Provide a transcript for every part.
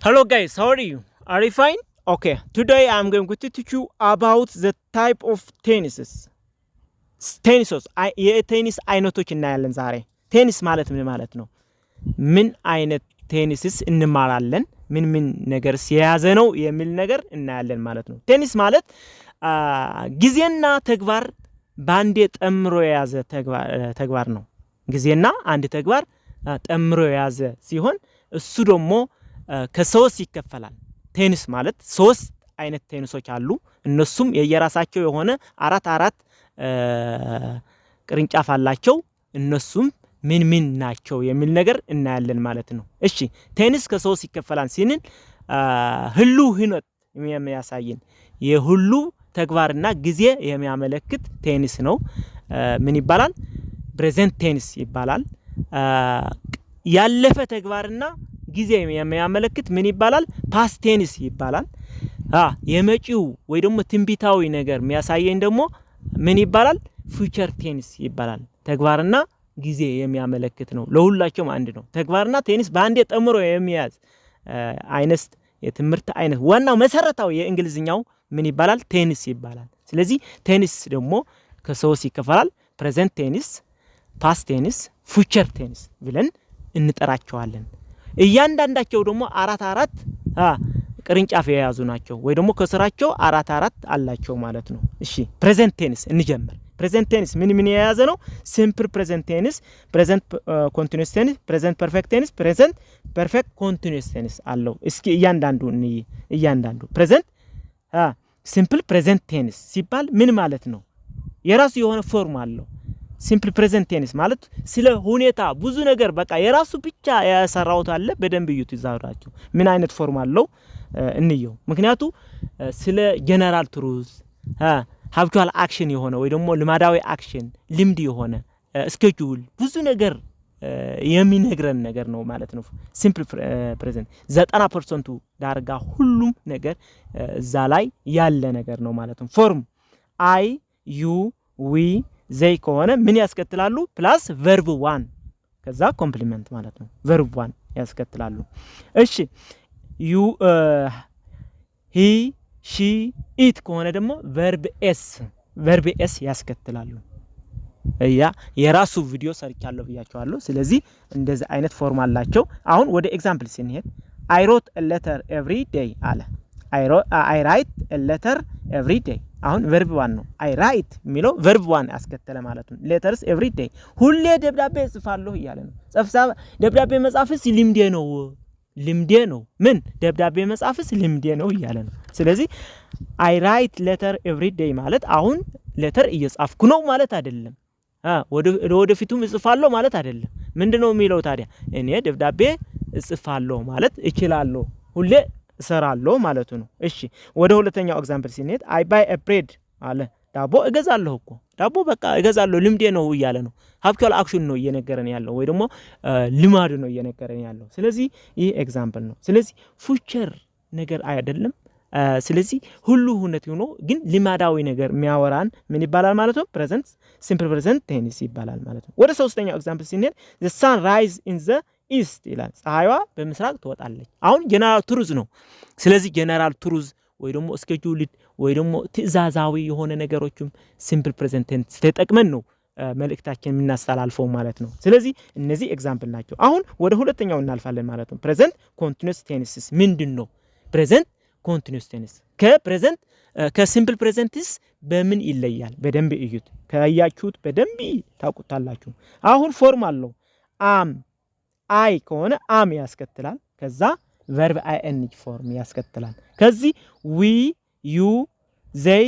Hello guys, how are you? Are you fine? Okay, today I'm going to teach you about the type of tennises. ቴኒሶች የቴኒስ አይነቶች እናያለን ዛሬ። ቴኒስ ማለት ምን ማለት ነው? ምን አይነት ቴኒስስ እንማራለን? ምን ነገርስ የያዘ ነው የሚል ነገር እናያለን ማለት ነው። ቴኒስ ማለት ጊዜና ተግባር ባንዴ ጠምሮ የያዘ ተግባር ነው። ጊዜና አንድ ተግባር ጠምሮ የያዘ ሲሆን እሱ ደግሞ ከሶስት ይከፈላል። ቴኒስ ማለት ሶስት አይነት ቴኒሶች አሉ። እነሱም የየራሳቸው የሆነ አራት ቅርንጫፍ አላቸው። እነሱም ምን ናቸው የሚል ነገር እናያለን ማለት ነው። እሺ ቴኒስ ከሶስት ይከፈላል ሲንን ሁሉ ህይወት የሚያሳየን የሁሉ ተግባርና ጊዜ የሚያመለክት ቴኒስ ነው። ምን ይባላል? ፕሬዘንት ቴኒስ ይባላል። ያለፈ ተግባርና ጊዜ የሚያመለክት ምን ይባላል? ፓስት ቴኒስ ይባላል። የመጪው ወይ ደግሞ ትንቢታዊ ነገር የሚያሳየን ደግሞ ምን ይባላል? ፊውቸር ቴኒስ ይባላል። ተግባርና ጊዜ የሚያመለክት ነው። ለሁላቸውም አንድ ነው። ተግባርና ቴኒስ በአንድ ጠምሮ የሚያዝ አይነት የትምህርት አይነት ዋናው መሰረታዊ የእንግሊዝኛው ምን ይባላል? ቴኒስ ይባላል። ስለዚህ ቴኒስ ደግሞ ከሶስት ይከፈላል። ፕሬዘንት ቴኒስ፣ ፓስት ቴኒስ፣ ፊውቸር ቴኒስ ብለን እንጠራቸዋለን። እያንዳንዳቸው ደግሞ አራት ቅርንጫፍ የያዙ ናቸው ወይ ደግሞ ከስራቸው አራት አላቸው ማለት ነው። እሺ ፕሬዘንት ቴኒስ እንጀምር። ፕሬዘንት ቴኒስ ምን የያዘ ነው? ሲምፕል ፕሬዘንት ቴኒስ፣ ፕሬዘንት ኮንቲኒዩስ ቴኒስ፣ ፕሬዘንት ፐርፌክት ቴኒስ፣ ፕሬዘንት ፐርፌክት ኮንቲኒዩስ ቴኒስ አለው። እስኪ እያንዳንዱ ፕሬዘንት ሲምፕል ፕሬዘንት ቴኒስ ሲባል ምን ማለት ነው? የራሱ የሆነ ፎርም አለው። ሲምፕል ፕሬዘንት ቴኒስ ማለት ስለ ሁኔታ ብዙ ነገር በቃ የራሱ ብቻ ያሰራውት አለ። በደንብ እዩት ይዛውራችሁ ምን አይነት ፎርም አለው እንየው። ምክንያቱ ስለ ጀነራል ትሩዝ ሃብቹዋል አክሽን የሆነ ወይ ደግሞ ልማዳዊ አክሽን ልምድ የሆነ ስኬጁል ብዙ ነገር የሚነግረን ነገር ነው ማለት ነው። ሲምፕል ፕሬዘንት 90% ዳርጋ ሁሉም ነገር እዛ ላይ ያለ ነገር ነው ማለት ነው። ፎርም አይ ዩ ዊ ዘይ ከሆነ ምን ያስከትላሉ? ፕላስ ቨርብ 1 ከዛ ኮምፕሊመንት ማለት ነው። ቨርብ 1 ያስከትላሉ። እሺ ዩ ሂ ሺ ኢት ከሆነ ደግሞ ቨርብ ኤስ ያስከትላሉ። የራሱ ቪዲዮ ሰርቻለሁ ብያቸዋለሁ። ስለዚህ እንደዚህ አይነት ፎርም አላቸው። አሁን ወደ ኤግዛምፕል ስንሄድ I wrote a letter every day አለ። I write a letter every day አሁን ቨርብ 1 ነው። I write የሚለው ቨርብ 1 ያስከተለ ማለት ነው። letters every day ሁሌ ደብዳቤ እጽፋለሁ እያለ ነው። ደብዳቤ መጻፍስ ልምዴ ነው። ምን ደብዳቤ መጻፍስ ልምዴ ነው እያለ ነው። ስለዚህ I write letter every day ማለት አሁን ሌተር እየጻፍኩ ነው ማለት አይደለም። ወደፊቱም እጽፋለሁ ማለት አይደለም። ምንድነው የሚለው ታዲያ? እኔ ደብዳቤ እጽፋለሁ ማለት እችላለሁ፣ ሁሌ እሰራለሁ ማለቱ ነው። እሺ ወደ ሁለተኛው ኤግዛምፕል ሲኔት I buy a bread አለ። ዳቦ እገዛለሁ እኮ ዳቦ በቃ እገዛለሁ ልምዴ ነው እያለ ነው። ሃብቹዋል አክሽን ነው እየነገረን ያለው ወይ ደግሞ ልማዱ ነው እየነገረን ያለው። ስለዚህ ይህ ኤግዛምፕል ነው። ስለዚህ ፊውቸር ነገር አይደለም። ስለዚህ ሁሉ ሁነት ሆኖ ግን ልማዳዊ ነገር የሚያወራን ምን ይባላል ማለት ነው? ፕሬዘንት ሲምፕል ፕሬዘንት ቴኒስ ይባላል ማለት ነው። ወደ ሶስተኛው ኤግዛምፕል ሲኔት the sun rise in the east ይላል። ፀሐይዋ በምስራቅ ትወጣለች። አሁን ጀነራል ትሩዝ ነው። ስለዚህ ጀነራል ትሩዝ ወይ ደግሞ ስኬጁልድ ወይ ደግሞ ትዕዛዛዊ የሆነ ነገሮችም ሲምፕል ፕሬዘንት ቴንስ ተጠቅመን ነው መልእክታችን የምናስተላልፈው ማለት ነው። ስለዚህ እነዚህ ኤግዛምፕል ናቸው። አሁን ወደ ሁለተኛው እናልፋለን ማለት ነው። ፕሬዘንት ኮንቲኒዩስ ቴንስስ ምንድነው? ፕሬዘንት ኮንቲኒዩስ ቴንስ ከፕሬዘንት ከሲምፕል ፕሬዘንትስ በምን ይለያል? በደንብ እዩት። ከያያችሁት በደንብ ታውቁታላችሁ። አሁን ፎርም አለው። አይ ከሆነ አም ያስከትላል። ከዛ ቨርብ አይኤንጂ ፎርም ያስከትላል። ከዚህ ዊ ዩ ዘይ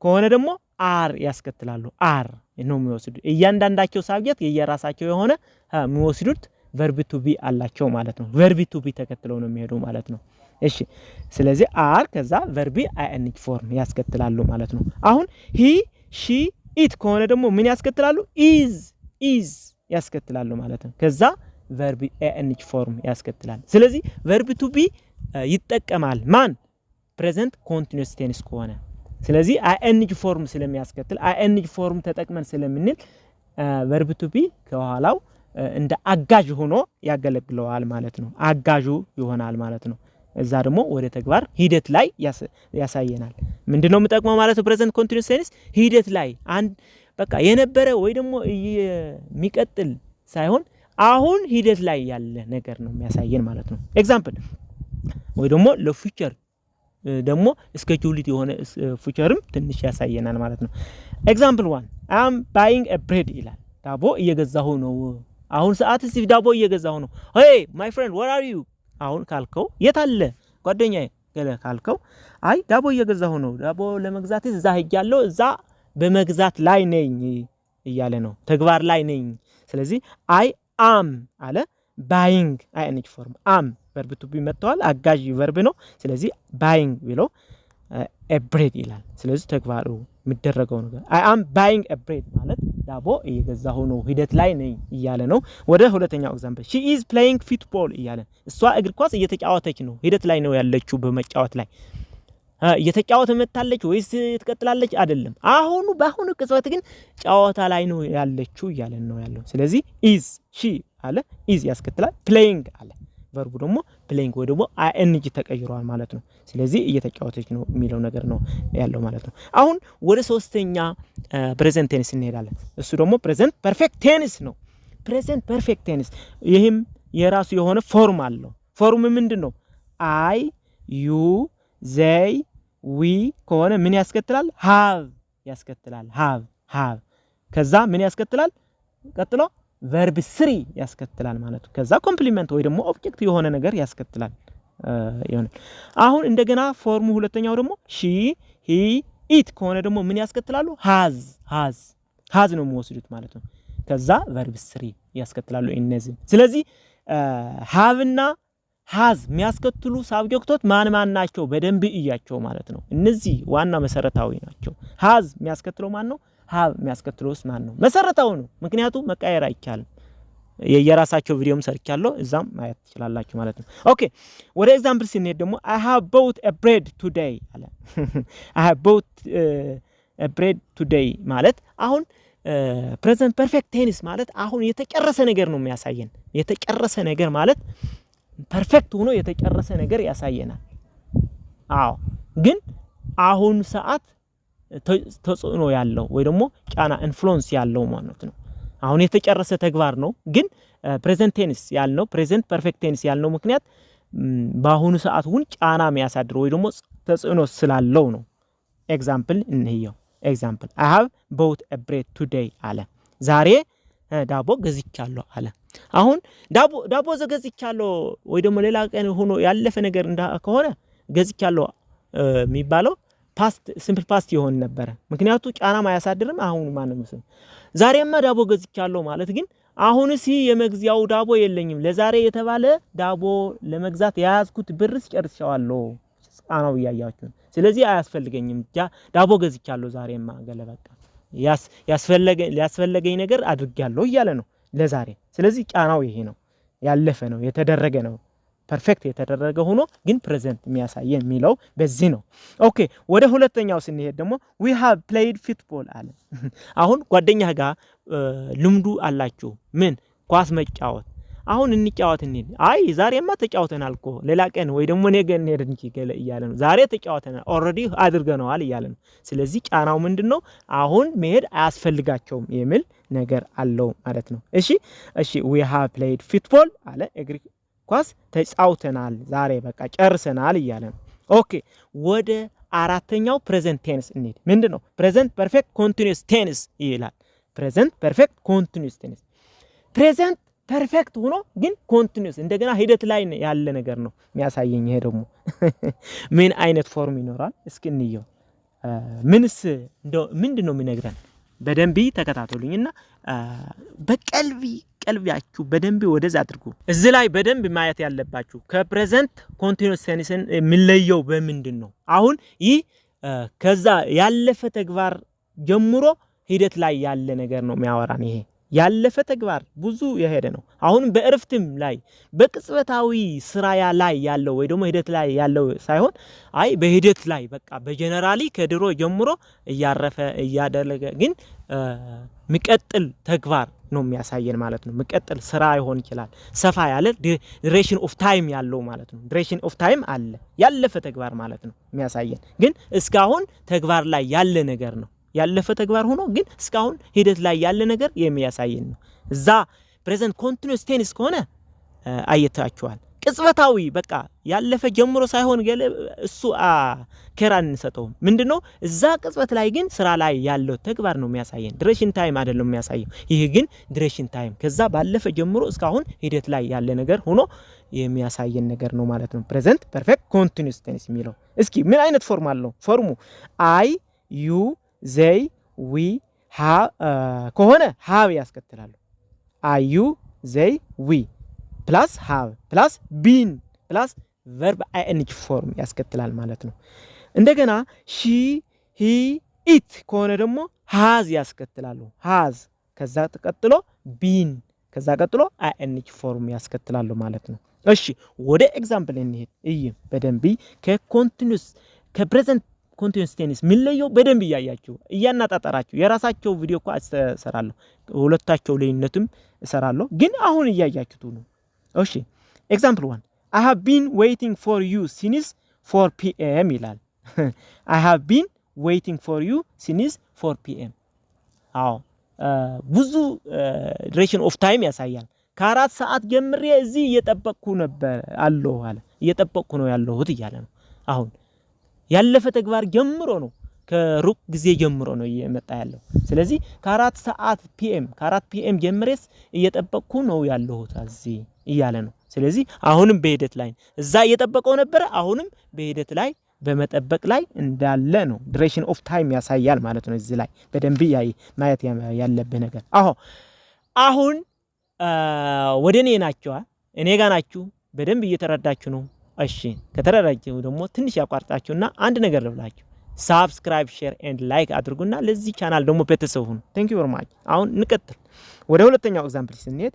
ከሆነ ደግሞ አር ያስከትላሉ። አር ነው የሚወስዱት። እያንዳንዳቸው ሳብጀክት የየራሳቸው የሆነ የሚወስዱት ቨርብ ቱ ቢ አላቸው ማለት ነው። ቨርብ ቱ ቢ ተከትለው ነው የሚሄዱ ማለት ነው። እሺ ስለዚህ አር ከዛ ቨርብ አይኤንጂ ፎርም ያስከትላሉ ማለት ነው። አሁን ሂ ሺ ኢት ከሆነ ደግሞ ምን ያስከትላሉ? ኢዝ ያስከትላሉ ማለት ነው። ከዛ ቨርብ አይኤንጂ ፎርም ያስከትላል። ስለዚህ ቨርብ ቱ ቢ ይጠቀማል ማን? ፕሬዘንት ኮንቲኒዩስ ቴንስ ከሆነ። ስለዚህ አይኤንጂ ፎርም ስለሚያስከትል አይኤንጂ ፎርም ተጠቅመን ስለምንል ቨርብ ቱ ቢ ከኋላው እንደ አጋዥ ሆኖ ያገለግለዋል ማለት ነው አጋዡ ይሆናል ማለት ነው እዛ ደግሞ ወደ ተግባር ሂደት ላይ ያሳየናል ምንድነው የምጠቅመው ማለት ነው ፕሬዘንት ኮንቲኒዩስ ቴንስ ሂደት ላይ አንድ በቃ የነበረ ወይ ደግሞ የሚቀጥል ሳይሆን አሁን ሂደት ላይ ያለ ነገር ነው የሚያሳየን ማለት ነው ኤግዛምፕል ወይ ደግሞ ለፊውቸር ደግሞ ስኬጁልድ የሆነ ፊውቸርም ትንሽ ያሳየናል ማለት ነው ኤግዛምፕል 1 I am buying a bread ይላል ዳቦ እየገዛሁ ነው አሁን ሰዓት እስቲ ዳቦ እየገዛሁ ነው hey my friend where are you አሁን ካልከው የት አለ ጓደኛዬ ገለ ካልከው አይ ዳቦ እየገዛሁ ነው ዳቦ ለመግዛት እዛ ሄጃለሁ እዛ በመግዛት ላይ ነኝ እያለ ነው ተግባር ላይ ነኝ ስለዚህ I am አለ buying ing form am verb to be መጥቷል አጋዥ verb ነው ስለዚህ buying ብሎ a bread ይላል ስለዚህ ተግባሩ የሚደረገው ነገር I am buying a bread ማለት ዳቦ እየገዛሁ ነው ሂደት ላይ ነኝ እያለ ነው ወደ ሁለተኛው ኤግዛምፕል she is playing football እያለ እሷ እግር ኳስ እየተጫወተች ነው ሂደት ላይ ነው ያለችው በመጫወት ላይ እየተጫወተ መጣለች ወይስ ትቀጥላለች አይደለም በአሁኑ ቅጽበት ግን ጫወታ ላይ ነው ያለችው እያለ ነው ያለው ስለዚህ is she አለ is ያስከትላል playing አለ verb ደግሞ playing ወይ ደግሞ ing ተቀይሯል ማለት ነው ስለዚህ እየተጫወተች ነው የሚለው ነገር ነው ያለው ማለት ነው አሁን ወደ ሶስተኛ present tense እንሄዳለን እሱ ደግሞ present perfect tense ነው present perfect tense ይሄም የራሱ የሆነ ፎርም አለው ፎርም ምንድነው I you they we ከሆነ ምን ያስከትላል have ያስከትላል have ከዛ ምን ያስከትላል ቀጥሎ verb 3 ያስከትላል ማለት ነው ከዛ ኮምፕሊመንት ወይ ደግሞ ኦብጀክት የሆነ ነገር ያስከትላል ይሆናል አሁን እንደገና ፎርሙ ሁለተኛው ደግሞ she he it ከሆነ ደግሞ ምን ያስከትላሉ has ነው የሚወስዱት ማለት ነው ከዛ verb 3 ያስከትላሉ እነዚህ ስለዚህ have እና has የሚያስከትሉ ሳብጀክቶች ማን ናቸው በደንብ እያቸው ማለት ነው እነዚህ ዋና መሰረታዊ ናቸው has የሚያስከትለው ማን ነው have የሚያስከትለውስ ማን ነው መሰረታው ነው ምክንያቱም መቀየር አይቻልም የየራሳቸው ቪዲዮም ሰርቻለሁ እዛም ማየት ትችላላችሁ ማለት ነው ኦኬ ወደ ኤግዛምፕል ሲኔድ ደግሞ I have bought a bread today አለ I have bought a bread today ማለት አሁን present perfect tense ማለት አሁን የተጨረሰ ነገር ነው የሚያሳየን የተጨረሰ ነገር ማለት ፐርፌክት ሆኖ የተጨረሰ ነገር ያሳየናል ግን አሁን ሰዓት ተጽዕኖ ያለው ወይ ደግሞ ጫና ኢንፍሉዌንስ ያለው ማለት ነው አሁን የተጨረሰ ተግባር ነው ግን present tense ያልነው present perfect tense ያልነው ምክንያት በአሁኑ ሰዓት ሁን ጫና የሚያሳድር ወይ ደግሞ ተጽዕኖ ስላለው ነው ኤግዛምፕል እንየው ኤግዛምፕል I have bought a bread today አለ ዛሬ ዳቦ ገዝቻለሁ አለ አሁን ዳቦ ዘገዝቻለሁ ወይ ደግሞ ሌላ ቀን ሆኖ ያለፈ ነገር ከሆነ ገዝቻለሁ የሚባለው ፓስት ሲምፕል ፓስት ይሆን ነበር ምክንያቱም ጫና ማያሳድርም አሁን ማንም ሰው ዛሬማ ዳቦ ገዝቻለሁ ማለት ግን አሁንስ የመግዚያው ዳቦ የለኝም ለዛሬ የተባለ ዳቦ ለመግዛት ያያዝኩት ብርስ ጨርሻለሁ ጫናው ያያያችሁ ስለዚህ አያስፈልገኝም ዳቦ ገዝቻለሁ ዛሬማ ገለበቃ ያስፈልገኝ ነገር አድርጋለሁ እያለ ነው ለዛሬ ስለዚህ ጫናው ይሄ ነው ያለፈ ነው የተደረገ ነው ፐርፌክት የተደረገ ሆኖ ግን ፕሬዘንት የሚያሳየን የሚለው በዚህ ነው ኦኬ ወደ ሁለተኛው ስንሄድ ደግሞ we have played football አለ አሁን ጓደኛ ጋር ልምዱ አላችሁ ምን ኳስ መጫወት አሁን እንጫወት እንዴ አይ ዛሬማ ተጫውተናል እኮ ሌላ ቀን ወይ ደግሞ ነገ እንሄድ እንጂ ገለ እያለ ነው ዛሬ ተጫውተናል ኦሬዲ አድርገናል እያለ ነው ስለዚህ ጫናው ምንድነው አሁን መሄድ አያስፈልጋቸውም የሚል ነገር አለው ማለት ነው እሺ we have played football አለ እግሪ ኳስ ተጫውተናል ዛሬ በቃ ጨርሰናል እያለ ነው ኦኬ ወደ አራተኛው present tense እንሂድ ምንድነው present perfect continuous tense ይላል present perfect continuous tense present ፐርፌክት ሆኖ ግን ኮንቲኒዩስ እንደገና ሂደት ላይ ያለ ነገር ነው የሚያሳየኝ ይሄ ደግሞ ምን አይነት ፎርም ይኖራል እስኪ እንየው ምንድነው የሚነግረን በደንብ ተከታተሉኝና በቀልቢያችሁ በደንብ ወደዛ አድርጉ እዚህ ላይ በደንብ ማየት ያለባችሁ ከፕሬዘንት ኮንቲኒዩስ ቴንስን የሚለየው በምንድነው አሁን ይህ ከዛ ያለፈ ተግባር ጀምሮ ሂደት ላይ ያለ ነገር ነው የሚያወራን ይሄ ያለፈ ተግባር ብዙ የሄደ ነው አሁን በእርፍትም ላይ በቅጽበታዊ ስራ ላይ ያለው ወይ ደግሞ ሂደት ላይ ያለው ሳይሆን አይ በሂደት ላይ በቃ በጀነራሊ ከድሮ ጀምሮ እያረፈ እያደረገ ግን የሚቀጥል ተግባር ነው የሚያሳየን ማለት ነው መቀጠል ስራ ይሆን ይችላል ሰፋ ያለ duration of time ያለው ማለት ነው duration of time አለ ያለፈ ተግባር ማለት ነው የሚያሳየን ግን እስካሁን ተግባር ላይ ያለ ነገር ነው ያለፈ ተግባር ሆኖ ግን እስካሁን ሂደት ላይ ያለ ነገር የሚያሳየን ነው እዛ present continuous tense ከሆነ አይታችኋል ቅጽበታዊ በቃ ያለፈ ጀምሮ ሳይሆን እሱ ከራን እንሰጠው ምንድነው እዛ ቅጽበት ላይ ግን ስራ ላይ ያለው ተግባር ነው የሚያሳየን duration time አይደለም የሚያሳየው ይሄ ግን duration time ከዛ ባለፈ ጀምሮ እስካሁን ሂደት ላይ ያለ ነገር ሆኖ የሚያሳየን ነገር ነው ማለት ነው present perfect continuous tense የሚለው እስኪ ምን አይነት ፎርም አለው ፎርሙ I you they we have ከሆነ have ያስከትላሉ I you they we plus have plus been plus verb ing form ያስከትላል ማለት ነው እንደገና she he it ከሆነ ደግሞ has ያስከትላሉ has ከዛ ተቀጥሎ been ከዛ ቀጥሎ ing form ያስከትላሉ ማለት ነው እሺ ወደ ኤግዛምፕል እንሄድ እይ በደንብ ከኮንቲኒዩስ ከፕሬዘንት ኮንቲኒዩስ ቴንስ ምንለየው በደንብ ያያችሁ ያናጣጣራችሁ የራሳቸው ቪዲዮ እኮ አሰራለሁ ሁለታቸው ለይነትም እሰራለሁ ግን አሁን ያያችሁት ነው እሺ example 1 I have been waiting for you since 4 p.m. ይላል I have been waiting for you since 4 p.m. አዎ ብዙ duration of time ያሳያል ከ4 ሰዓት ጀምሬ እዚህ እየጠበቅኩ ነበር አለው አለ እየጠበቅኩ ነው ያለሁት ይያለ ነው አሁን ያለፈ ተግባር ጀምሮ ነው ከሩቅ ጊዜ ጀምሮ ነው እየመጣ ያለው ስለዚህ ከ4 ሰዓት ፒኤም ከ4 ፒኤም ጀምሬስ እየጠበቅኩ ነው ያለሁት እዚህ ይያለ ነው ስለዚህ አሁንም በሂደት ላይ እዛ እየጠበቀው ነበር አሁንም በሂደት ላይ በመጠበቅ ላይ እንዳለ ነው duration of time ያሳያል ማለት ነው እዚህ ላይ በደንብ ማየት ያለበት ነገር አሁን ወደኔ ናቸው እኔ ጋር ናችሁ በደንብ እየተረዳችሁ ነው እሺ ከተረዳችሁ ደግሞ ትንሽ ያቋርጣችሁና አንድ ነገር ልብላችሁ subscribe share and like አድርጉና ለዚህ ቻናል ደግሞ ቤተሰብ ሁኑ thank you very much አሁን እንቀጥል ወደ ሁለተኛው ኤግዛምፕል ስንሄድ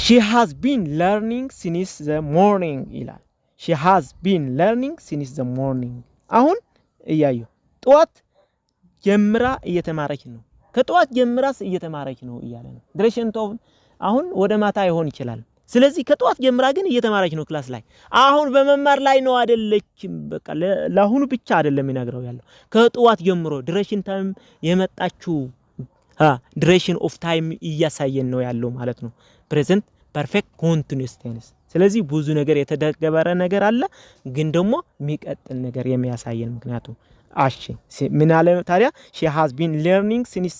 she has been learning since the morning ይላል she has been learning since the morning አሁን እያዩ ጧት ጀምራ እየተማረች ነው ከጧት ጀምራስ እየተማረች ነው ይያለ ነው duration of አሁን ወደ ማታ ይሆን ይችላል ስለዚህ ከጧት ጀምራ ግን እየተማረች ነው ክላስ ላይ አሁን በመማር ላይ ነው አይደለችም በቃ ለአሁኑ ብቻ አይደለም ይናገረው ያለው ከጧት ጀምሮ duration time የመጣችው duration of time እያሳየን ነው ያለው ማለት ነው present perfect continuous tense ስለዚህ ብዙ ነገር የተደገበረ ነገር አለ ግን ደግሞ የሚቀጥል ነገር የሚያሳየን ምክንያቱም አሺ ምን አለ ታዲያ she has been learning since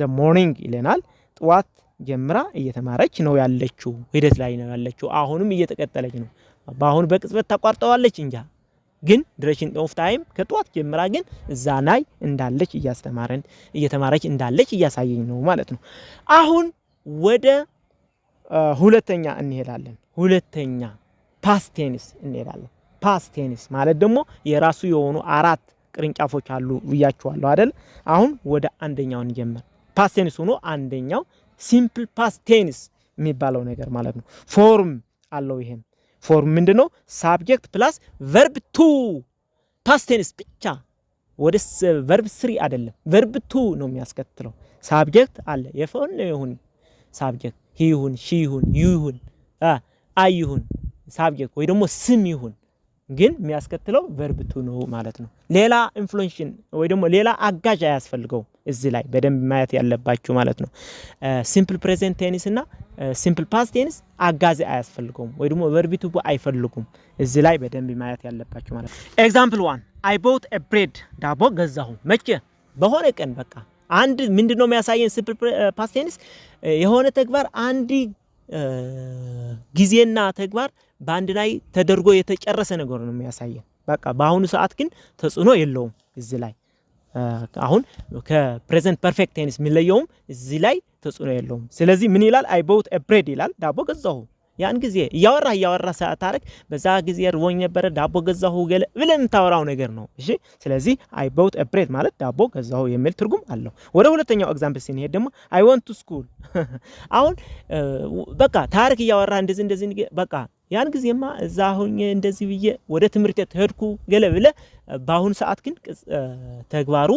the morning ይለናል ጧት ጀምራ እየተማረች ነው ያለችው ሂደት ላይ ነው ያለችው አሁንም እየተቀጠለች ነው ባሁን በቅጽበት ተቋርጠዋለች እንጃ ግን duration of time ከጧት ጀምራ ግን እዛ ላይ እንዳለች እያስተማረን እየተማረች እንዳለች እያሳየኝ ነው ማለት ነው አሁን ወደ ሁለተኛ እንሄዳለን ሁለተኛ past tense እንሄዳለን past tense ማለት ደግሞ የራሱ የሆኑ አራት ቅርንጫፎች አሉ ብያችኋለሁ አይደል አሁን ወደ አንደኛው እንጀምር past tense ሆኖ አንደኛው simple past tense የሚባለው ነገር ማለት ነው ፎርም አለው ይሄም ፎርም ምንድነው subject plus verb to past tense ብቻ ወደ verb 3 አይደለም verb 2 ነው የሚያስከትለው subject አለ የፎን ይሁን subject he ይሁን she ይሁን you ይሁን I ይሁን subject ወይ ደግሞ ስም ይሁን ግን የሚያስከትለው verb 2 ነው ማለት ነው ሌላ ኢንፍሉዌንሽን ወይ ደግሞ ሌላ አጋዥ አያስፈልገው እዚህ ላይ በደንብ ማየት ያለባችሁ ማለት ነው simple present tense እና simple past tense አጋዥ አያስፈልገውም ወይ ደግሞ verb 2 አይፈልጉም እዚህ ላይ በደንብ ማየት ያለባችሁ ማለት ነው example 1 I bought a bread ዳቦ ገዛሁ መቼ በሆነ ቀን በቃ አንድ ምንድነው የሚያሳየን simple past tense የሆነ ተግባር አንድ ጊዜና ተግባር ባንድ ላይ ተደርጎ የተጨረሰ ነገር ነው የሚያሳየን በቃ በአሁኑ ሰዓት ግን ተጽዕኖ የለውም እዚህ ላይ አሁን ከፕሬዘንት ፐርፌክት ቴንስ የሚለየውም እዚህ ላይ ተጽዕኖ የለውም ስለዚህ ምን ይላል I bought a bread ይላል ዳቦ ገዛሁ ያን ጊዜ ያወራ ሰዓት ታረክ በዛ ጊዜ ርቦኝ ነበር ዳቦ ገዛሁ ብለን ታወራው ነገር ነው እሺ ስለዚህ I bought a bread ማለት ዳቦ ገዛሁ የሚል ትርጉም አለው ወደ ሁለተኛው ኤግዛምፕል ሲንሄድ ደግሞ I went to school አሁን በቃ ታሪክ ያወራ እንደዚህ በቃ ያን ጊዜማ እዛ ሆኜ እንደዚህ ብዬ ወደ ትምርት ተሄድኩ ገለብለ ባሁን ሰዓት ግን ተግባሩ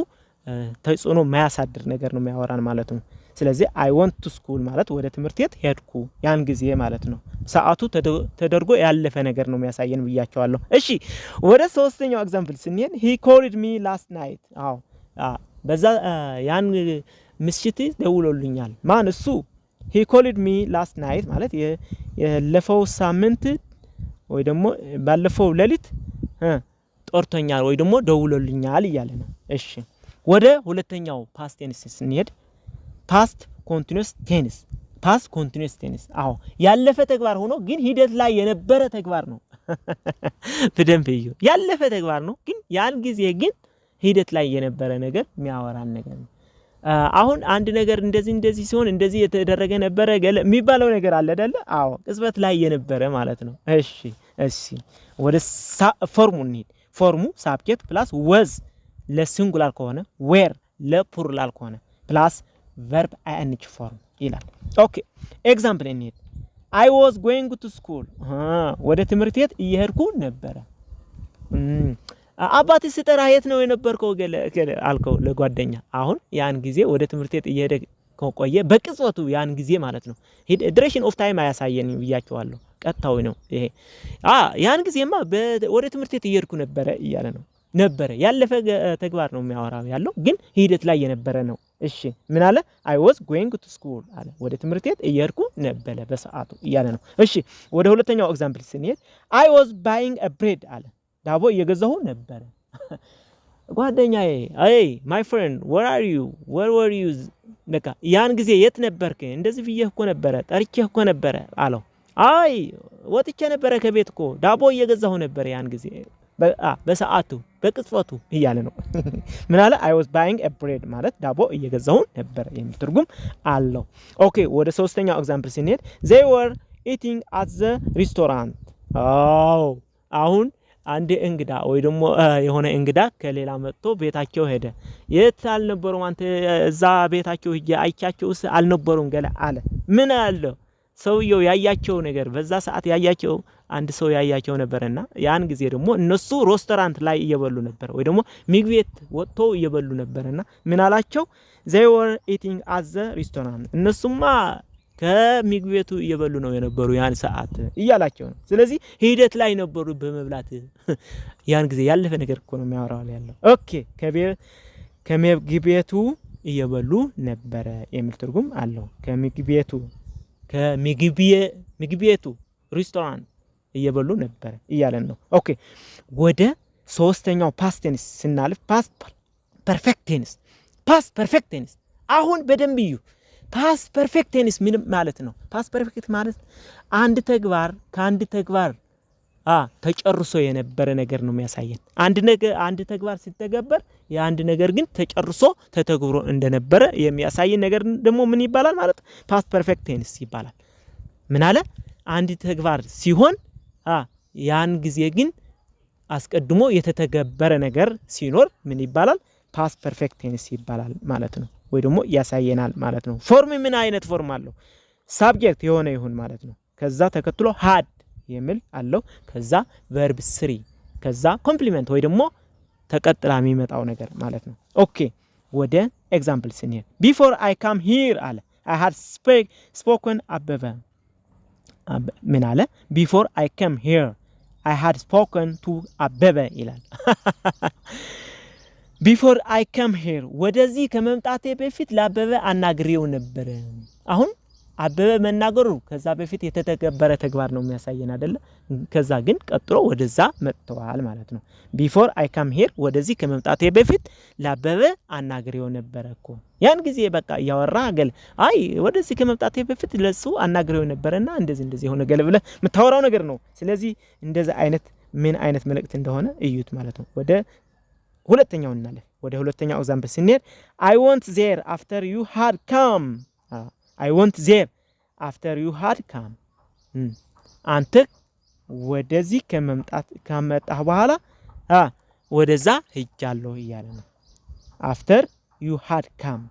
ተጽዕኖ ማያሳድር ነገር ነው የሚያወራን ማለት ነው ስለዚህ I went to school ማለት ወደ ትምህርት ቤት ሄድኩ ያን ጊዜ ማለት ነው። ሰዓቱ ተደርጎ ያለፈ ነገር ነው የሚያሳየን ብያቸዋለሁ። እሺ ወደ ሶስተኛው ኤግዛምፕል ስንሄድ he called me last night በዛ ያን ምሽት ደውሎልኛል። ማን እሱ? he called me last night ማለት ያለፈው ሳምንት ወይ ደግሞ ባለፈው ሌሊት ጦርቶኛል ወይ ደግሞ ደውሎልኛል እያለ ነው። እሺ ወደ ሁለተኛው ፓስት ቴንስ ስንሄድ ፓስት ኮንቲኒዩስ ቴንስ ያለፈ ተግባር ሆኖ ግን ሂደት ላይ የነበረ ተግባር ነው። በደንብ እዩ። ያለፈ ተግባር ነው ግን ያን ጊዜ ግን ሂደት ላይ የነበረ ነገር የሚያወራን ነገር ነው። አሁን አንድ ነገር እንደዚህ ሲሆን እንደዚህ የተደረገ ነበረ የሚባለው ነገር አለ አይደለ? ቅጽበት ላይ የነበረ ማለት ነው። እሺ ወደ ፎርሙ እንሂድ። ፎርሙ ሳብጀክት ፕላስ ወዝ ለሲንጉላር ከሆነ ዌር ለፕሉራል ከሆነ ፕላስ ቨርብ አይኤንጂ ፎርም ይላል። ኦኬ ኤግዛምፕል እንሂድ። I was going to school ወደ ትምህርት ቤት እየሄድኩ ነበረ። አባቴ ሲጠራ የት ነው የነበርከው አልከው ለጓደኛ። አሁን ያን ጊዜ ወደ ትምህርት ቤት እየሄደ ከቆየ በቅጽበቱ ያን ጊዜ ማለት ነው። ዱሬሽን ኦፍ ታይም አያሳየንም ብያቸዋለሁ። ቀጥታው ነው ይሄ። ያን ጊዜማ ወደ ትምህርት ቤት እየሄድኩ ነበረ እያለ ነው። ነበረ ያለፈ ተግባር ነው የሚያወራው ያለው ግን ሂደት ላይ የነበረ ነው። እሺ ምን አለ? I was going to school አለ ወደ ትምህርት ቤት እየሄድኩ ነበረ በሰዓቱ እያለ ነው። እሺ ወደ ሁለተኛው ኤግዛምፕል ስንሄድ I was buying a bread አለ ዳቦ እየገዛሁ ነበረ። ጓደኛዬ my friend where were you በቃ ያን ጊዜ የት ነበርክ? እንደዚህ ብዬህ እኮ ነበረ ጠርቼህ እኮ ነበረ አለው። ወጥቼ ነበረ ከቤት እኮ ዳቦ እየገዛሁ ነበረ ያን ጊዜ በሰዓቱ በቅጽበቱ እያለ ነው። ምን አለ? I was buying a bread ማለት ዳቦ እየገዛሁ ነበር የሚል ትርጉም አለው። ኦኬ ወደ ሶስተኛው ኤግዛምፕል ስንሄድ they were eating at the restaurant አሁን አንድ እንግዳ ወይ ደግሞ የሆነ እንግዳ ከሌላ መጥቶ ቤታቸው ሄደ። የት አልነበሩም አንተ እዛ ቤታቸው ሄጄ አይቻቸውስ አልነበሩም ገለ አለ። ምን አለው? ሰውየው ያያቸው ነገር በዛ ሰዓት ያያቸው አንድ ሰው ያያቸው ነበርና ያን ጊዜ ደግሞ እነሱ ሬስቶራንት ላይ እየበሉ ነበር ወይ ደግሞ ምግብ ቤት ወጥቶ እየበሉ ነበርና ምን አላቸው? they were eating at the restaurant እነሱማ ከምግብ ቤቱ እየበሉ ነው የነበሩ ያን ሰዓት እያላቸው ነው። ስለዚህ ሂደት ላይ ነበሩ በመብላት ያን ጊዜ ያለፈ ነገር እኮ ነው የሚያወራው ያለው። ኦኬ ከምግብ ቤቱ እየበሉ ነበረ የሚል ትርጉም አለው። ከምግብ ቤቱ ሬስቶራንት እየበሉ ነበረ እያለን ነው። ኦኬ ወደ ሶስተኛው ፓስት ቴንስ ስናልፍ ፓስት ፐርፌክት ቴንስ አሁን በደንብ እዩ። ፓስት ፐርፌክት ቴንስ ምን ማለት ነው? ፓስት ፐርፌክት ማለት አንድ ተግባር ከአንድ ተግባር ተጨርሶ የነበረ ነገር ነው የሚያሳየን። አንድ ተግባር ሲተገበር የአንድ ነገር ግን ተጨርሶ ተተግብሮ እንደነበረ የሚያሳየን ነገር ደግሞ ምን ይባላል ማለት? ፓስት ፐርፌክት ቴንስ ይባላል። ምን አለ? አንድ ተግባር ሲሆን ያን ጊዜ ግን አስቀድሞ የተተገበረ ነገር ሲኖር ምን ይባላል? ፓስት ፐርፌክት ቴንስ ይባላል ማለት ነው። ወይ ደግሞ ያሳየናል ማለት ነው። ፎርም ምን አይነት ፎርም አለው? ሳብጀክት የሆነ ይሁን ማለት ነው። ከዛ ተከትሎ had የሚል አለው። ከዛ verb 3 ከዛ ኮምፕሊመንት ወይ ደግሞ ተቀጥላ የሚመጣው ነገር ማለት ነው። ኦኬ ወደ ኤግዛምፕል ስንሄድ before I come here አለ I had spoken አበበ ምን አለ? before I came here I had spoken to አበበ ይላል። before I came here ወደዚህ ከመምጣቴ በፊት ለአበበ አናግሬው ነበር። አሁን አበበ መናገሩ ከዛ በፊት የተተገበረ ተግባር ነው የሚያሳየን አይደለ? ከዛ ግን ቀጥሎ ወደዛ መጥተዋል ማለት ነው። before I came here ወደዚህ ከመምጣቴ በፊት ለአበበ አናግሬው ነበር እኮ ያን ጊዜ በቃ ያወራ ገል ወደዚህ ከመምጣቴ በፊት ለሱ አናግሬው ነበርና እንደዚህ ሆነ ገል ብለ የምታወራው ነገር ነው። ስለዚህ እንደዛ አይነት ምን አይነት መልእክት እንደሆነ እዩት ማለት ነው። ወደ ሁለተኛው እናለ ወደ ሁለተኛው ኤግዛምፕል ስንሄድ I went there after you had come I went there after you had come አንተ ወደዚህ ከመጣህ በኋላ ወደዛ ሄጃለሁ እያለ ነው። after you had come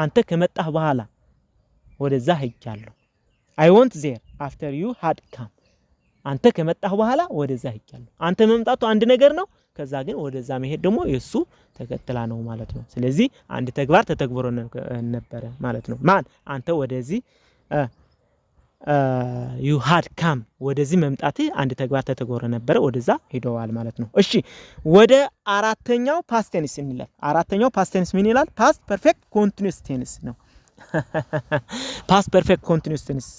አንተ ከመጣህ በኋላ ወደዛ ሄጃለሁ። I went there after you had come አንተ ከመጣህ በኋላ ወደዛ ሄጃለሁ አንተ መምጣቱ አንድ ነገር ነው ከዛ ግን ወደዛ መሄድ ደግሞ የሱ ተከትላ ነው ማለት ነው ስለዚህ አንድ ተግባር ተተግብሮ ነበር ማለት ነው ማን አንተ ወደዚህ you had come ወደዚህ መምጣት አንድ ተግባር ተተግብሮ ነበር ወደዛ ሄደዋል ማለት ነው እሺ ወደ አራተኛው past tense እንላለን አራተኛው past tense ምን ይላል past perfect continuous tense ነው past perfect continuous tense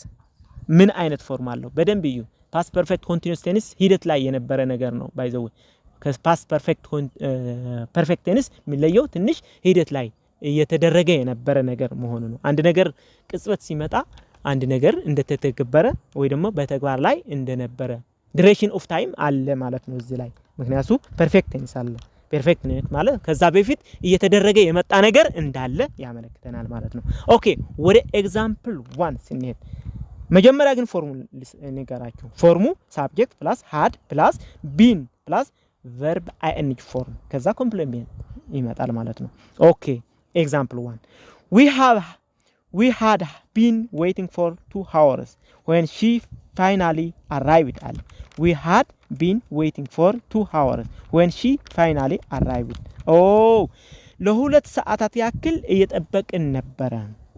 ምን አይነት ፎርም አለው በደንብ እዩ past perfect continuous tense ሂደት ላይ የነበረ ነገር ነው by the way past perfect tense የሚለየው ትንሽ ሂደት ላይ እየተደረገ የነበረ ነገር መሆኑ ነው አንድ ነገር ቅጽበት ሲመጣ አንድ ነገር እንደተተገበረ ወይ ደግሞ በተግባር ላይ እንደነበረ duration of time አለ ማለት ነው እዚህ ላይ ምክንያቱም perfect tense አለ perfect tense ማለት ከዛ በፊት እየተደረገ የመጣ ነገር እንዳለ ያመለክተናል ማለት ነው ኦኬ ወደ ኤግዛምፕል 1 ስንሄድ መጀመሪያ ግን ፎርሙ ንገራችሁ ፎርሙ subject plus had plus been plus verb ing form ከዛ complement ይመጣል ማለት ነው ኦኬ example 1 we had been waiting for 2 hours when she finally arrived we had been waiting for 2 hours when she finally arrived ለሁለት ሰዓታት ያክል እየጠበቅን ነበር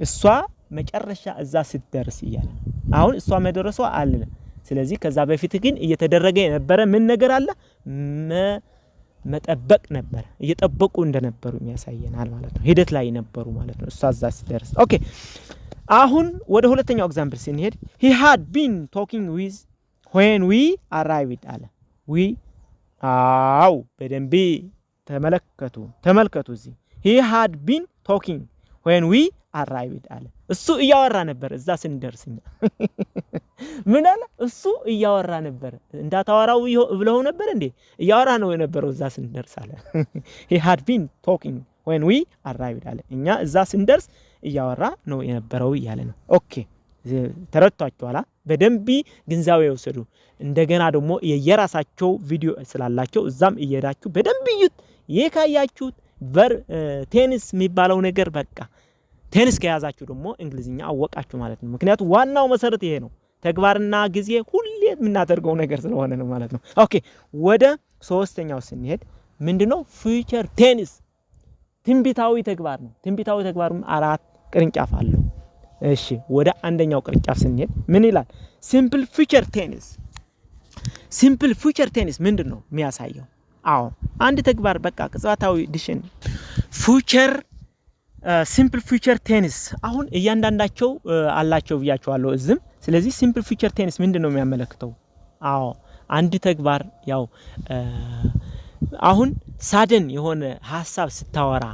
እሷ መጨረሻ እዛ ስትደርስ ይያለ አሁን እሷ መድረሷ አለ ስለዚህ ከዛ በፊት ግን እየተደረገ የነበረ ምን ነገር አለ መጠበቅ ነበር እየጠበቁ እንደነበሩ የሚያሳየናል ማለት ነው ሂደት ላይ ነበሩ ማለት ነው እሷ እዛ ስትደርስ ኦኬ አሁን ወደ ሁለተኛው ኤግዛምፕል ስንሄድ he had been talking with when we arrived አለ we በደንብ ተመልከቱ እዚህ he had been talking when we arrived አለ እሱ እያወራ ነበር እዛ ስንደርስኛ ምን አለ እሱ እያወራ ነበር እንዳታወራው ብለው ነበር እንዴ እያወራ ነው የነበረው እዛ ስንደርስ አለ he had been talking when we arrived አለ እኛ እዛ ስንደርስ እያወራ ነው የነበረው ይያለ ነው ኦኬ ተረቷቸዋላ በደንቢ ግንዛቤ ወሰዱ እንደገና ደግሞ የየራሳቸው ቪዲዮ ስላላቸው እዛም እየሄዳችሁ በደንብ ይዩት የካያችሁት ቴንስ የሚባለው ነገር በቃ ቴንስ ከያዛችሁ ደግሞ እንግሊዝኛ አወቃችሁ ማለት ነው ምክንያቱም ዋናው መሰረት ይሄ ነው ተግባርና ጊዜ ሁሌ የምናደርገው ነገር ስለሆነ ነው ማለት ነው ኦኬ ወደ ሶስተኛው ስንሄድ ምንድነው future tense ትንቢታዊ ተግባር ነው ትንቢታዊ ተግባርም አራት ቅርንጫፍ አለው እሺ ወደ አንደኛው ቅርንጫፍ ስንሄድ ምን ይላል simple future tense ምንድነው የሚያሳየው አንድ ተግባር በቃ ቅጽበታዊ ዲሽን future simple future tense አሁን እያንዳንዳቸው አላቸው ብያቸዋለሁ እዝም ስለዚህ simple future tense ምንድነው የሚያመለክተው አንድ ተግባር ያው አሁን ሳደን የሆነ ሐሳብ ስታወራ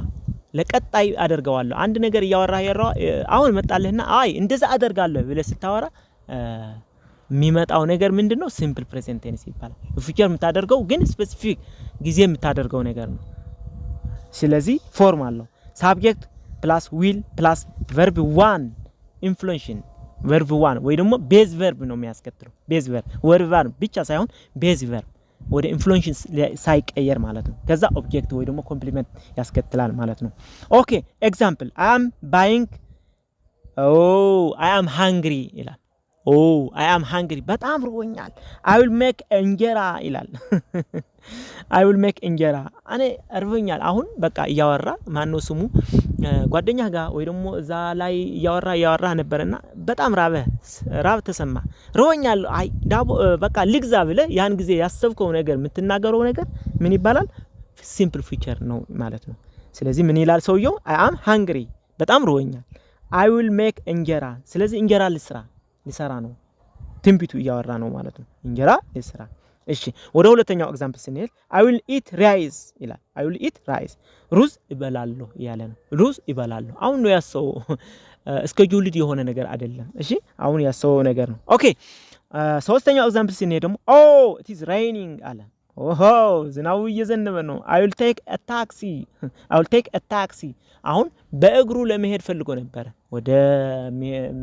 ለቀጣይ አደርጋለሁ አንድ ነገር ያወራ አሁን መጣለህና እንደዛ አደርጋለሁ ብለ ስታወራ የሚመጣው ነገር ምንድነው simple present tense ይባላል future የምታደርገው ግን specific ጊዜ የምታደርገው ነገር ነው ስለዚህ ፎርም አለው subject plus will plus verb 1 inflection verb 1 ወይ ደግሞ base verb ነው የሚያስከትለው base verb verb ብቻ ሳይሆን base verb ወደ inflection ሳይቀየር ማለት ነው ከዛ object ወይ ደግሞ complement ያስከትላል ማለት ነው ኦኬ example I am buying I am hungry ይላል I am hungry በጣም ርቦኛል I will make እንጀራ ይላል I will make እንጀራ እኔ ርቦኛል አሁን በቃ ያወራ ማነው ስሙ ጓደኛ ጋር ወይ ደግሞ እዛ ላይ ያወራ ነበርና በጣም ራብ ተሰማ ርቦኛል ዳቦ በቃ ልግዛ ብለ ያን ጊዜ ያሰብከው ነገር የምትናገረው ነገር ምን ይባላል simple future ነው ማለት ነው ስለዚህ ምን ይላል ሰውየው I am hungry በጣም ርቦኛል I will make እንጀራ ስለዚህ እንጀራ ሊሰራ ነው ትንቢቱ ያወራ ነው ማለት ነው እንጀራ ሊሰራ እሺ ወደ ሁለተኛው ኤግዛምፕል ስንሄድ I will eat rice ይላል I will eat rice ሩዝ ይበላለሁ ያለ ነው ሩዝ ይበላለሁ አሁን ነው ያሰው እስከጁልድ የሆነ ነገር አይደለም እሺ አሁን ያሰው ነገር ነው ኦኬ ሶስተኛው ኤግዛምፕል ስንሄድ ደግሞ it is raining አለ ዝናቡ እየዘነበ ነው I will take a taxi አሁን በእግሩ ለመሄድ ፈልጎ ነበር ወደ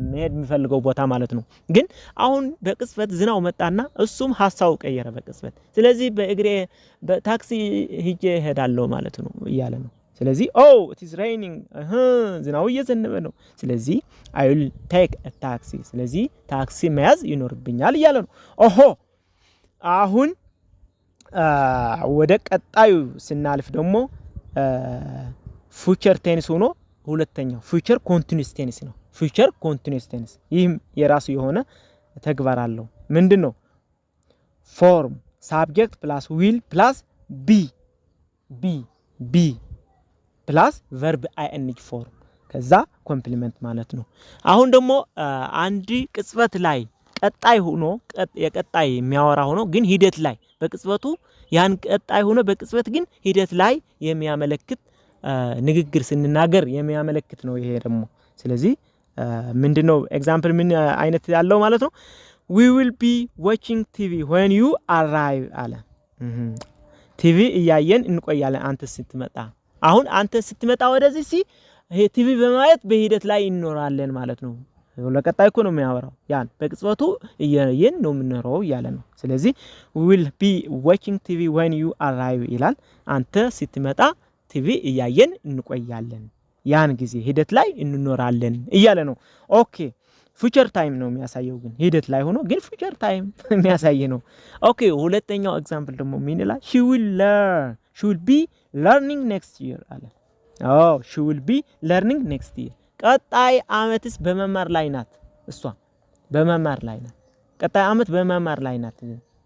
መሄድ የሚፈልገው ቦታ ማለት ነው ግን አሁን በቅጽበት ዝናው መጣና እሱም ሐሳው ቀየረ በቅጽበት ስለዚህ በእግሬ በታክሲ ሂጄ ሄዳለሁ ማለት ነው ይያለ ነው ስለዚህ it is raining ዝናው እየዘነበ ነው ስለዚህ I will take a taxi ስለዚህ ታክሲ መያዝ ይኖርብኛል ይያለ ነው አሁን ወደ ቀጣዩ ስናልፍ ደግሞ ፉቸር ቴንስ ሆኖ ሁለተኛው ፉቸር ኮንቲኒዩስ ቴንስ ነው። ፉቸር ኮንቲኒዩስ ቴንስ ይህም የራሱ የሆነ ተግባር አለው። ምንድነው? ፎርም ሳብጀክት ፕላስ ዊል ፕላስ ቢ ፕላስ ቨርብ አይኤንጂ ፎርም ከዛ ኮምፕሊመንት ማለት ነው። አሁን ደግሞ አንድ ቅጽበት ላይ ቀጣይ ሆኖ የቀጣይ የሚያወራ ሆኖ ግን ሂደት ላይ በቅጽበቱ ያን ቀጣይ ሆኖ በቅጽበት ግን ሂደት ላይ የሚያመለክት ንግግር ስንናገር የሚያመለክት ነው ይሄ ደግሞ። ስለዚህ ምንድነው ኤግዛምፕል ምን አይነት ያለው ማለት ነው? we will be watching TV when you arrive አለ። ቲቪ እያየን እንቆያለን አንተ ስትመጣ። አሁን አንተ ስትመጣ ወደዚህ ይሄ ቲቪ በማየት በሂደት ላይ እንኖራለን ማለት ነው። ለቀጣይ እኮ ነው የሚያወራው። ያን በቅጽበቱ እያየን ነው የምንኖረው እያለ ነው። ስለዚህ we will be watching TV when you arrive ይላል። አንተ ስትመጣ ቲቪ እያየን እንቆያለን፣ ያን ጊዜ ሂደት ላይ እንኖራለን እያለ ነው። ኦኬ ፊውቸር ታይም ነው የሚያሳየው ግን ሂደት ላይ ሆኖ ግን ፊውቸር ታይም የሚያሳይ ነው። ኦኬ ሁለተኛው ኤግዛምፕል ደግሞ ምን ይላል? she will be learning next year አለ። she will be learning next year ቀጣይ አመትስ በመማር ላይ ናት። እሷ በመማር ላይ ናት። ቀጣይ አመት በመማር ላይ ናት።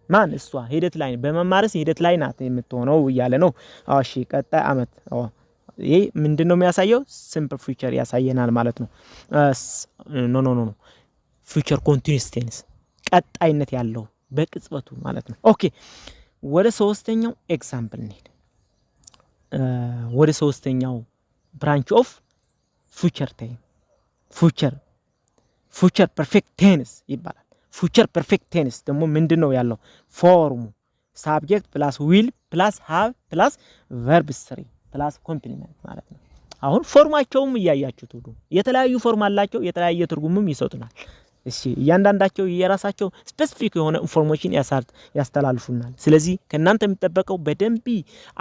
ማን? እሷ ሂደት ላይ በመማርስ ሂደት ላይ ናት የምትሆነው እያለ ነው። እሺ ቀጣይ አመት ይሄ ምንድነው የሚያሳየው? ሲምፕል ፊውቸር ያሳየናል ማለት ነው። ኖ ፊውቸር ኮንቲኒዩስ ቴንስ ቀጣይነት ያለው በቅጽበቱ ማለት ነው። ኦኬ ወደ ሶስተኛው ኤግዛምፕል እንሂድ። ወደ ሶስተኛው ብራንች ኦፍ ፊውቸር ታይም ፊውቸር ፐርፌክት ቴንስ ይባላል። ፊውቸር ፐርፌክት ቴንስ ደግሞ ምንድነው ያለው? ፎርሙ ሳብጀክት ፕላስ ዊል ፕላስ ሃቭ ፕላስ ቨርብ ስሪ ፕላስ ኮምፕሊመንት ማለት ነው። አሁን ፎርማቸውም እያያችሁት ሁሉ የተለያዩ ፎርም አላቸው፣ የተለያየ ትርጉምም ይሰጡናል። እሺ እያንዳንዳቸው የራሳቸው ስፔሲፊክ የሆነ ኢንፎርሜሽን ያስተላልፉናል። ስለዚህ ከናንተ የሚጠበቀው በደንብ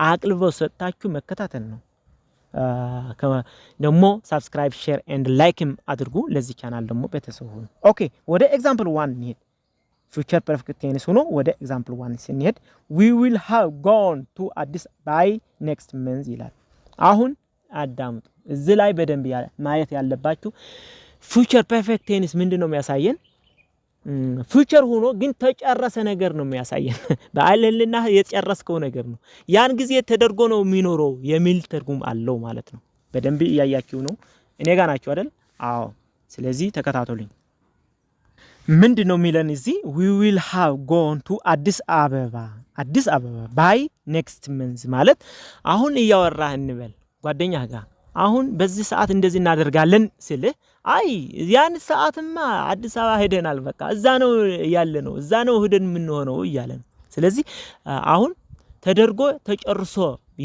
አቅልበው ሰጣችሁ መከታተል ነው። ደግሞ ሰብስክራይብ ሼር ኤንድ ላይክም አድርጉ። ለዚህ ቻናል ደግሞ ቤተሰብ ሁኑ። ኦኬ ወደ ኤግዛምፕል 1 እንሂድ። ፊውቸር ፐርፌክት ቴንስ ሆኖ ወደ ኤግዛምፕል 1 ስንሄድ we will have gone to አዲስ by next month ይላል። አሁን አዳምጡ። እዚህ ላይ በደንብ ማየት ያለባችሁ ፊውቸር ፐርፌክት ቴንስ ምንድነው የሚያሳየን? ፊውቸር ሆኖ ግን ተጨረሰ ነገር ነው የሚያሳየን። በአለልና የተጨረስከው ነገር ነው። ያን ጊዜ ተደርጎ ነው የሚኖረው የሚል ትርጉም አለው ማለት ነው። በደንብ እያያችሁ ነው። እኔ ጋር ናችሁ አይደል? አዎ። ስለዚህ ተከታተሉኝ። ምንድነው የሚለን እዚህ? we will have gone to አዲስ አበባ by next month ማለት አሁን እያወራህ እንበል ጓደኛህ ጋር አሁን በዚህ ሰዓት እንደዚህ እናደርጋለን ስልህ አይ ያን ሰዓትማ አዲስ አበባ ሄደናል፣ በቃ እዛ ነው ያለ ነው፣ እዛ ነው ሄደን ምን ሆነው እያለ ነው። ስለዚህ አሁን ተደርጎ ተጨርሶ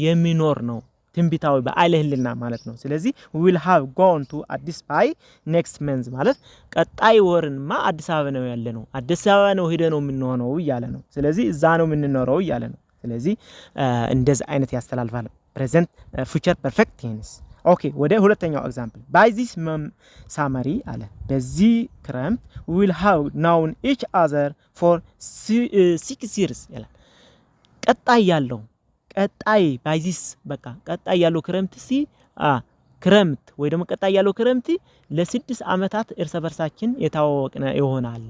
የሚኖር ነው ትንቢታዊ በአለህልና ማለት ነው። ስለዚህ we will have gone to አዲስ by next month ማለት ቀጣይ ወርንማ አዲስ አበባ ነው ያለ ነው፣ አዲስ አበባ ነው ሄደ ነው ምን ሆነው እያለ ነው። ስለዚህ እዛ ነው ምን ኖረው እያለ ነው። ስለዚህ እንደዚህ አይነት ያስተላልፋል ፕሬዘንት ፊውቸር ፐርፌክት ቴንስ። ኦኬ ወደ ሁለተኛው ኤግዛምፕል by this summary አለ። በዚህ ክረምት we will have known each other for 6 years ይላል። ቀጣይ ያለው ቀጣይ by this በቃ ቀጣይ ያለው ክረምት ክረምት ወይ ደግሞ ቀጣይ ያለው ክረምት ለ6 አመታት እርስ በርሳችን የታወቅነ ይሆናል።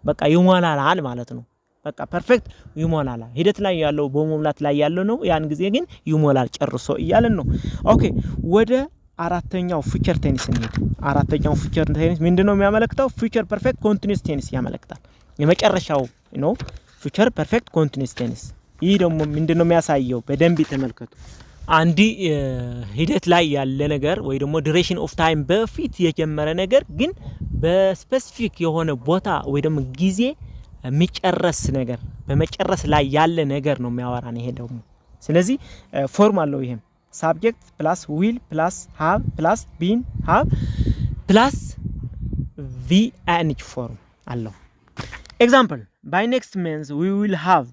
በቃ ይሞላል ማለት ነው። በቃ ፐርፌክት ይሞላል። ሂደት ላይ ያለው በመሙላት ላይ ያለው ነው። ያን ጊዜ ግን ይሞላል ጨርሶ እያለን ነው። ኦኬ ወደ አራተኛው ፊውቸር ቴንስ እንሂድ። አራተኛው ፊውቸር ቴንስ ምንድነው የሚያመለክተው? ፊውቸር ፐርፌክት ኮንቲኒዩስ ቴንስ ያመለክታል። የመጨረሻው ነው ፊውቸር ፐርፌክት ኮንቲኒዩስ ቴንስ። ይህ ደግሞ ምንድነው የሚያሳየው? በደንብ ተመልከቱ። አንዲ ሂደት ላይ ያለ ነገር ወይ ደግሞ ዱሬሽን ኦፍ ታይም በፊት የጀመረ ነገር ግን በስፔሲፊክ የሆነ ቦታ ወይ ደግሞ ጊዜ የሚጨረስ ነገር በመጨረስ ላይ ያለ ነገር ነው የሚያወራን ይሄ ደግሞ። ስለዚህ ፎርም አለው። ይሄም ሳብጀክት ፕላስ ዊል ፕላስ ሃቭ ፕላስ ቢን ሃቭ ፕላስ ቪኤንጂ ፎርም አለው። ኤግዛምፕል by next month we will have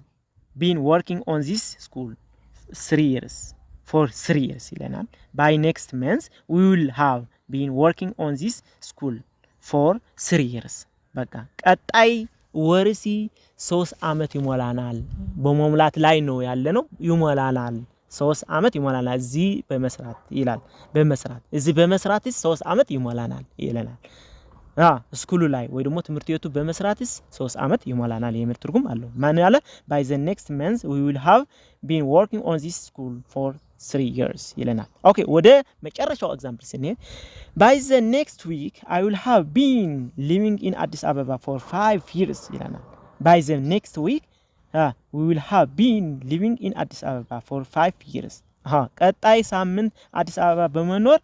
been working on this school 3 years for 3 years ይለናል። by next month we will have been working on this school for 3 years በቃ ቀጣይ ወርሲ 3 ዓመት ይሞላናል በመሙላት ላይ ነው ያለነው ይሞላናል 3 ዓመት ይሞላናል እዚህ በመስራት ይላል በመስራት እዚህ በመስራት 3 ዓመት ይሞላናል ይለናል ስኩሉ ላይ ወይ ደግሞ ትምህርት ቤቱ በመስራትስ 3 ዓመት ይሞላናል የሚል ትርጉም አለው ማን ያለ by the next month we will have been working on this school for 3 years ይለናል ኦኬ ወደ መጨረሻው ኤግዛምፕል ስንሄድ by the next week I will have been living in Addis Ababa for 5 years ይለናል by the next week we will have been living in Addis Ababa for 5 years ቀጣይ ሳምንት አዲስ አበባ በመኖር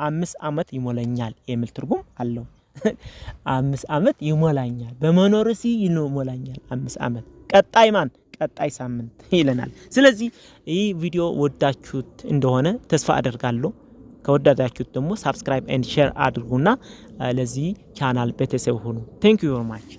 5 ዓመት ይሞላኛል የሚል ትርጉም አለው 5 ዓመት ይሞላኛል በመኖርሲ ይሞላኛል 5 ዓመት ቀጣይ ማን ቀጣይ ሳምንት ይለናል ስለዚህ ይህ ቪዲዮ ወዳችሁት እንደሆነ ተስፋ አደርጋለሁ ከወዳዳችሁት ደግሞ ሰብስክራይብ ኤንድ ሼር አድርጉና ለዚህ ቻናል ቤተሰብ ሁኑ thank you very much